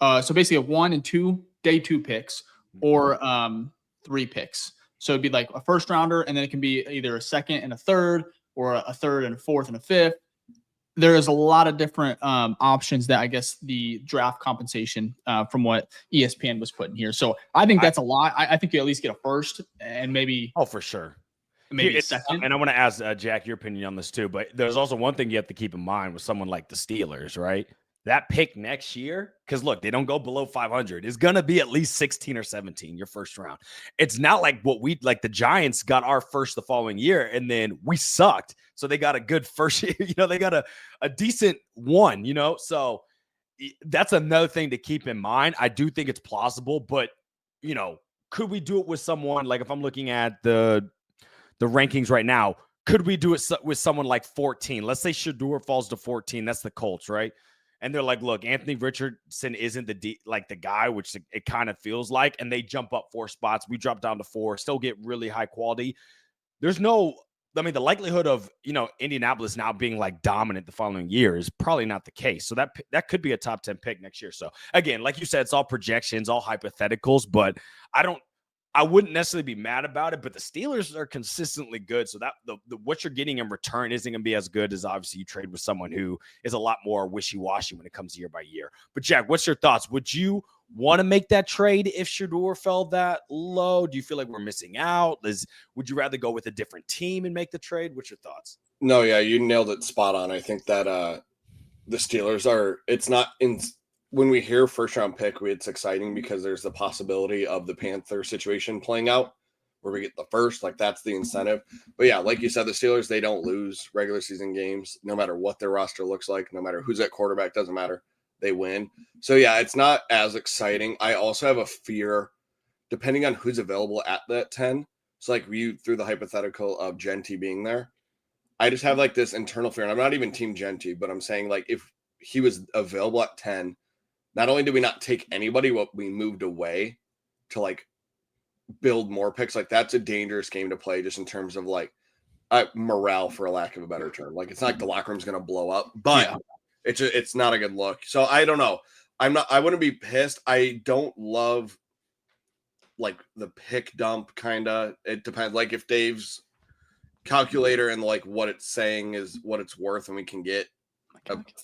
So basically a 1 and 2 day 2 picks or 3 picks. So it'd be like a first rounder, and then it can be either a second and a third, or a third and a fourth and a fifth. There is a lot of different options that I guess the draft compensation from what ESPN was putting here. So I think that's a lot. I think you at least get a first and maybe. Oh, for sure. Maybe a second. And I want to ask Jack your opinion on this too. But there's also one thing you have to keep in mind with someone like the Steelers, right? That pick next year, because look, they don't go below 500, is going to be at least 16 or 17, your first round. It's not like the Giants got our first the following year and then we sucked. So they got a good first year, they got a decent one, So that's another thing to keep in mind. I do think it's plausible, but, could we do it with someone, like if I'm looking at the rankings right now, could we do it with someone like 14? Let's say Shedeur falls to 14. That's the Colts, right? And they're like, look, Anthony Richardson isn't the guy, which it kind of feels like. And they jump up 4 spots. We drop down to 4, still get really high quality. The likelihood of, Indianapolis now being like dominant the following year is probably not the case. So that could be a top 10 pick next year. So again, like you said, it's all projections, all hypotheticals, but I wouldn't necessarily be mad about it, but the Steelers are consistently good. So that what you're getting in return isn't going to be as good as obviously you trade with someone who is a lot more wishy-washy when it comes year by year. But Jack, what's your thoughts? Would you want to make that trade if Shedeur fell that low? Do you feel like we're missing out? Would you rather go with a different team and make the trade? What's your thoughts? No, yeah, you nailed it spot on. I think that the Steelers it's not in. When we hear first round pick, it's exciting because there's the possibility of the Panther situation playing out where we get the first, like that's the incentive. But yeah, like you said, the Steelers, they don't lose regular season games, no matter what their roster looks like, no matter who's at quarterback, doesn't matter. They win. So yeah, it's not as exciting. I also have a fear, depending on who's available at that 10. So like you threw the hypothetical of Jeanty being there. I just have like this internal fear, and I'm not even team Jeanty, but I'm saying like if he was available at 10, not only did we not take anybody, but we moved away to like build more picks. Like that's a dangerous game to play just in terms of like morale, for a lack of a better term. Like it's not like the locker room's going to blow up, but it's not a good look. So I don't know. I wouldn't be pissed. I don't love like the pick dump kind of. It depends. Like if Dave's calculator and like what it's saying is what it's worth and we can get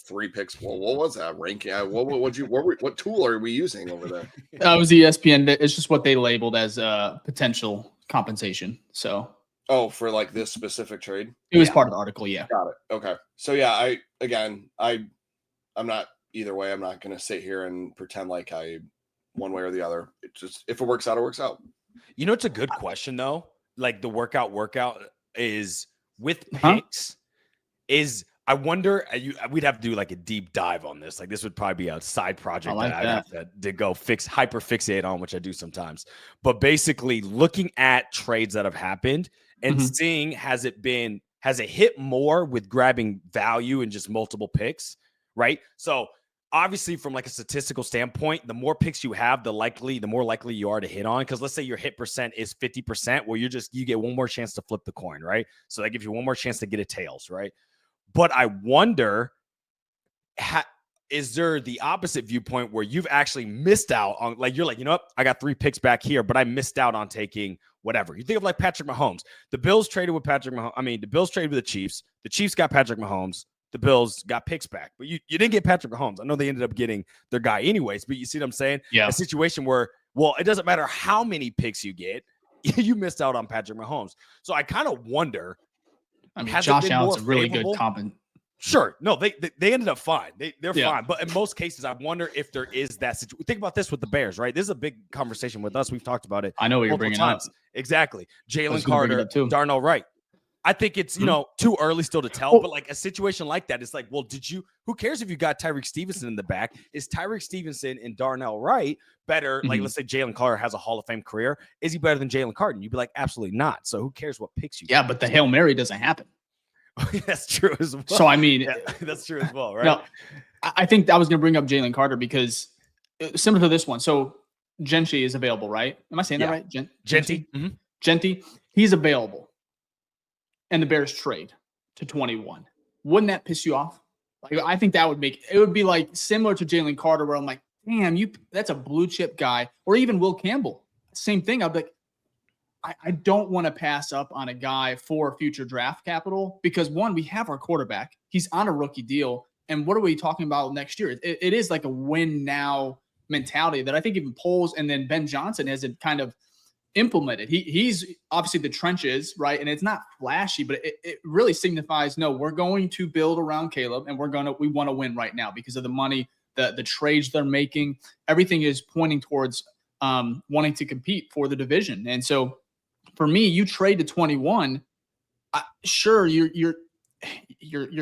3 picks. Well, what was that ranking? What tool are we using over there? That was ESPN. It's just what they labeled as potential compensation. So, for like this specific trade, it was part of the article. Yeah, got it. Okay, so yeah, I'm not either way. I'm not going to sit here and pretend like I one way or the other. It just if it works out, it works out. It's a good question though. Like the workout is with picks is. I wonder, we'd have to do like a deep dive on this. Like this would probably be a side project that I'd have to go hyper fixate on, which I do sometimes. But basically looking at trades that have happened and seeing, has it hit more with grabbing value and just multiple picks, right? So obviously from like a statistical standpoint, the more picks you have, the more likely you are to hit on. Because let's say your hit percent is 50%, well, you get one more chance to flip the coin, right? So that gives you one more chance to get a tails, right? But I wonder, is there the opposite viewpoint where you've actually missed out on, like, you're like, you know what, I got 3 picks back here, but I missed out on taking whatever. You think of like Patrick Mahomes. The Bills traded with Patrick Mahomes. I mean, the Bills traded with the Chiefs. The Chiefs got Patrick Mahomes. The Bills got picks back. But you didn't get Patrick Mahomes. I know they ended up getting their guy anyways, but you see what I'm saying? Yeah. A situation where, well, it doesn't matter how many picks you get, you missed out on Patrick Mahomes. So I kind of wonder, I mean, Josh Allen's a really good comp. Sure. No, they ended up fine. They're fine. But in most cases, I wonder if there is that situation. Think about this with the Bears, right? This is a big conversation with us. We've talked about it. I know what you're bringing up. Exactly. Jalen Carter, Darnell Wright. I think it's, too early still to tell, but like a situation like that, it's like, well, who cares if you got Tyreek Stevenson in the back? Is Tyreek Stevenson and Darnell Wright better? Like, let's say Jalen Carter has a Hall of Fame career. Is he better than Jalen Carter? You'd be like, absolutely not. So who cares what picks you get? Yeah, but the Hail Mary doesn't happen. That's true as well. So, I mean, that's true as well, right? No, I think I was going to bring up Jalen Carter because similar to this one. So, Jeanty is available, right? Am I saying that right? Jeanty. Jeanty, he's available. And the Bears trade to 21. Wouldn't that piss you off? Like, I think that would be like similar to Jalen Carter, where I'm like, damn, that's a blue chip guy, or even Will Campbell. Same thing. I'd be like, I don't want to pass up on a guy for future draft capital because one, we have our quarterback. He's on a rookie deal. And what are we talking about next year? It is like a win now mentality that I think even Poles and then Ben Johnson has kind of implemented. He's obviously the trenches, right? And it's not flashy, but it really signifies, no, we're going to build around Caleb and we want to win right now because of the money, the trades they're making. Everything is pointing towards wanting to compete for the division. And so for me, you trade to 21, sure, you're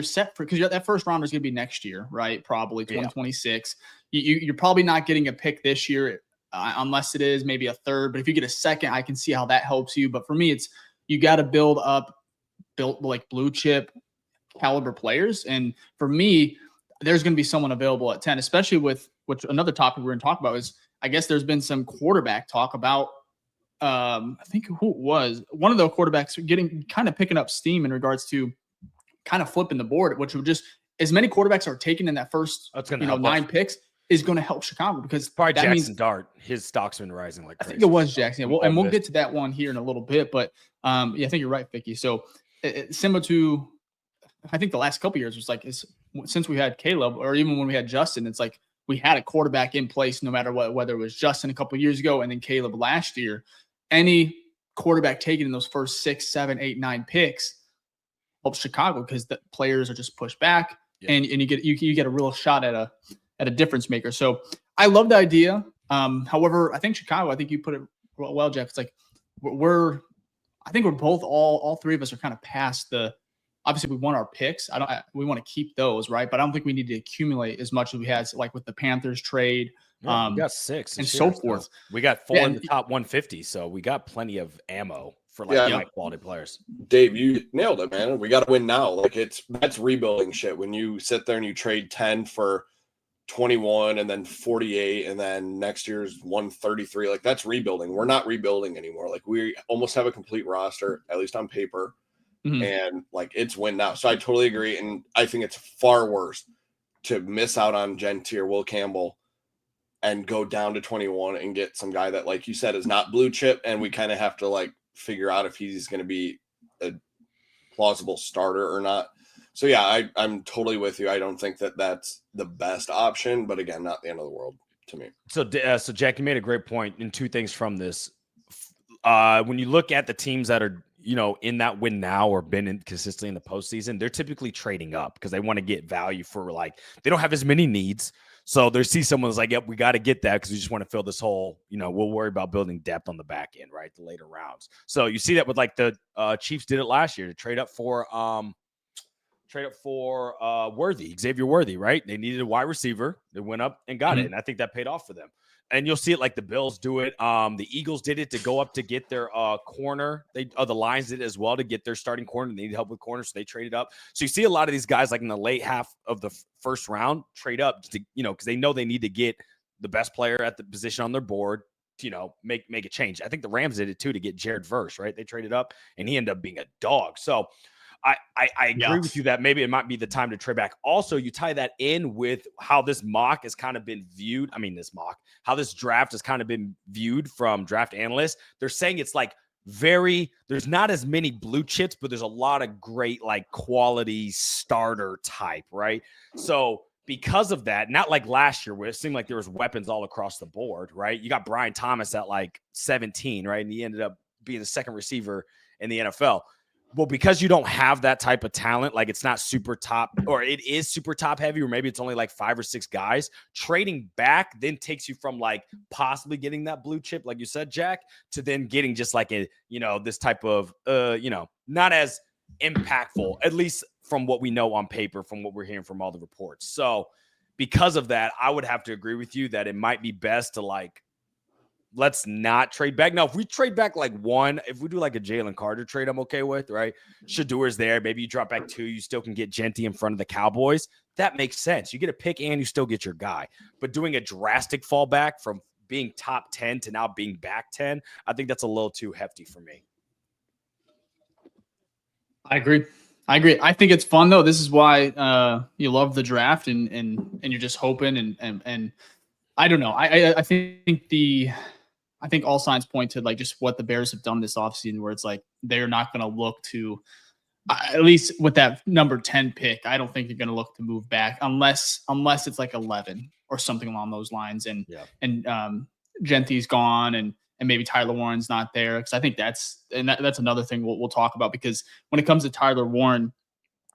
set for, because that first rounder is going to be next year, right? Probably 2026. You're probably not getting a pick this year unless it is maybe a third. But if you get a second, I can see how that helps you. But for me, it's you got to build like blue chip caliber players. And for me, there's going to be someone available at 10, especially with which another topic we're going to talk about is, I guess there's been some quarterback talk about. I think who it was one of the quarterbacks picking up steam in regards to kind of flipping the board, which would just as many quarterbacks are taken in that first 9 picks is going to help Chicago because probably that Jackson Dart, his stock's been rising like crazy. I think it was Jackson. Yeah, and we'll get to that one here in a little bit, but I think you're right, Vicky. So similar to I think the last couple of years was like since we had Caleb or even when we had Justin, it's like we had a quarterback in place no matter what, whether it was Justin a couple of years ago and then Caleb last year. Any quarterback taken in those first 6, 7, 8, 9 picks helps Chicago because the players are just pushed back and you get a real shot at a difference maker. So I love the idea. However, I think Chicago, I think you put it well, Jeff. It's like I think we're both all three of us are kind of past obviously we want our picks. We want to keep those, right? But I don't think we need to accumulate as much as we had like with the Panthers trade. We got 6 and so forth. So we got 4 in the top 150, so we got plenty of ammo for high quality players. Dave, you nailed it, man. We got to win now. Like that's rebuilding shit. When you sit there and you trade 10 for 21 and then 48 and then next year's 133, like that's rebuilding. We're not rebuilding anymore. Like we almost have a complete roster, at least on paper, and like it's win now. So I totally agree, and I think it's far worse to miss out on Jeanty or Will Campbell and go down to 21 and get some guy that, like you said, is not blue chip. And we kind of have to like figure out if he's going to be a plausible starter or not. So yeah, I'm totally with you. I don't think that that's the best option, but again, not the end of the world to me. So Jack, you made a great point in 2 things from this. When you look at the teams that are, in that win now or been consistently in the postseason, they're typically trading up because they want to get value for they don't have as many needs. So they see someone's like, yep, we got to get that because we just want to fill this hole. We'll worry about building depth on the back end, right? The later rounds. So you see that with the Chiefs did it last year to trade up for Xavier Worthy, right? They needed a wide receiver. They went up and got it. And I think that paid off for them. And you'll see it like the Bills do it. The Eagles did it to go up to get their corner. The Lions did it as well to get their starting corner. They needed help with corner, so they traded up. So you see a lot of these guys like in the late half of the first round trade up to, because they know they need to get the best player at the position on their board to, make a change. I think the Rams did it too to get Jared Verse, right? They traded up and he ended up being a dog. So I agree with you that maybe it might be the time to trade back. Also, you tie that in with how this mock has kind of been viewed. How this draft has kind of been viewed from draft analysts. They're saying it's there's not as many blue chips, but there's a lot of great quality starter type, right? So because of that, not like last year where it seemed like there was weapons all across the board, right? You got Brian Thomas at 17, right? And he ended up being the second receiver in the NFL. Well, because you don't have that type of talent, it's not super top, or it is super top heavy, or maybe it's only 5 or 6 guys, trading back then takes you from possibly getting that blue chip, like you said, Jack, to then getting just this type of, not as impactful, at least from what we know on paper, from what we're hearing from all the reports. So because of that, I would have to agree with you that it might be best to let's not trade back. Now, if we trade back one, if we do a Jalen Carter trade, I'm okay with, right? Shadour's there. Maybe you drop back 2. You still can get Jeanty in front of the Cowboys. That makes sense. You get a pick and you still get your guy. But doing a drastic fallback from being top 10 to now being back 10, I think that's a little too hefty for me. I agree. I think it's fun though. This is why you love the draft and you're just hoping and I don't know. I think all signs point to like just what the Bears have done this offseason, where it's like they're not going to look to, at least with that number 10 pick, I don't think they're going to look to move back unless it's like 11 or something along those lines. And Jeanty's gone and maybe Tyler Warren's not there, because I think that's another thing we'll talk about, because when it comes to Tyler Warren,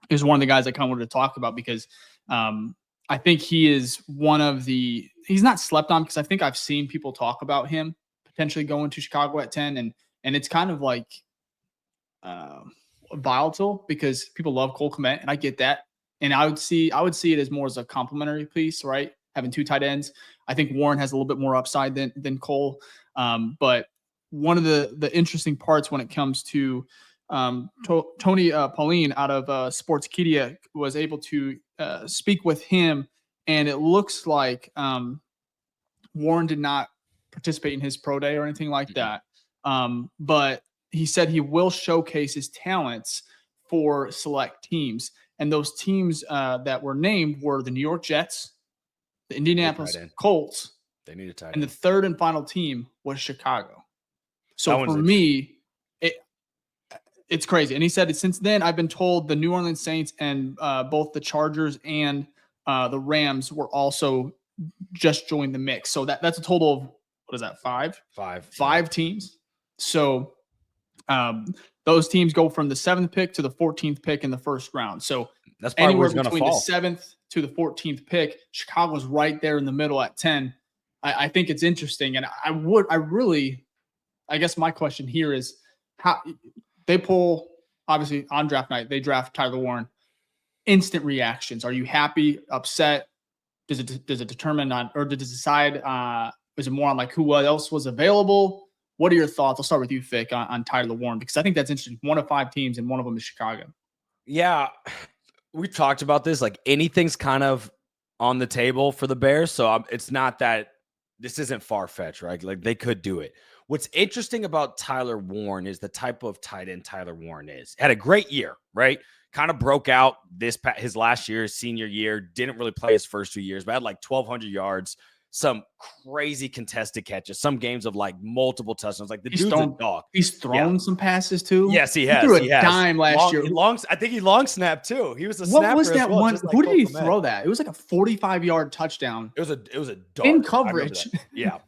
he was one of the guys I kind of wanted to talk about, because I think he is he's not slept on, because I think I've seen people talk about him potentially going to Chicago at 10, and it's kind of like volatile, because people love Cole Kmet, and I get that. And I would see it as more as a complementary piece, right? Having two tight ends. I think Warren has a little bit more upside than Cole. But one of the interesting parts when it comes to Tony Pauline out of Sportskeeda was able to speak with him, and it looks like Warren did not participate in his pro day or anything like that. But he said he will showcase his talents for select teams. And those teams that were named were the New York Jets, the Indianapolis Colts, they need a tight end, and the third and final team was Chicago. So for me, it's crazy. And he said, since then, I've been told the New Orleans Saints and both the Chargers and the Rams were also just joined the mix. So that's a total of, what is that, five teams. So those teams go from the 7th pick to the 14th pick in the first round. So that's probably anywhere where between the 7th to the 14th pick, Chicago's right there in the middle at 10. I think it's interesting. And I guess my question here is, how they pull, obviously on draft night, they draft Tyler Warren. Instant reactions. Are you happy, upset? Does it determine on, or does it decide, is it more on like who else was available? What are your thoughts? I'll start with you, Fick, on Tyler Warren, because I think that's interesting. One of 5 teams, and one of them is Chicago. Yeah, we talked about this. Like, anything's kind of on the table for the Bears, so it's not that this isn't far-fetched, right? Like, they could do it. What's interesting about Tyler Warren is the type of tight end Tyler Warren is. Had a great year, right? Kind of broke out his last year, his senior year. Didn't really play his first 2 years, but had like 1,200 yards. Some crazy contested catches, some games of like multiple touchdowns. Like, dude's a dog. He's thrown some passes too. Yes, he has. He threw a dime last year. I think he long snapped too. He was a snapper. What was that well, one? Like who did he throw that? It was like a 45-yard touchdown. It was a dart in coverage. Yeah.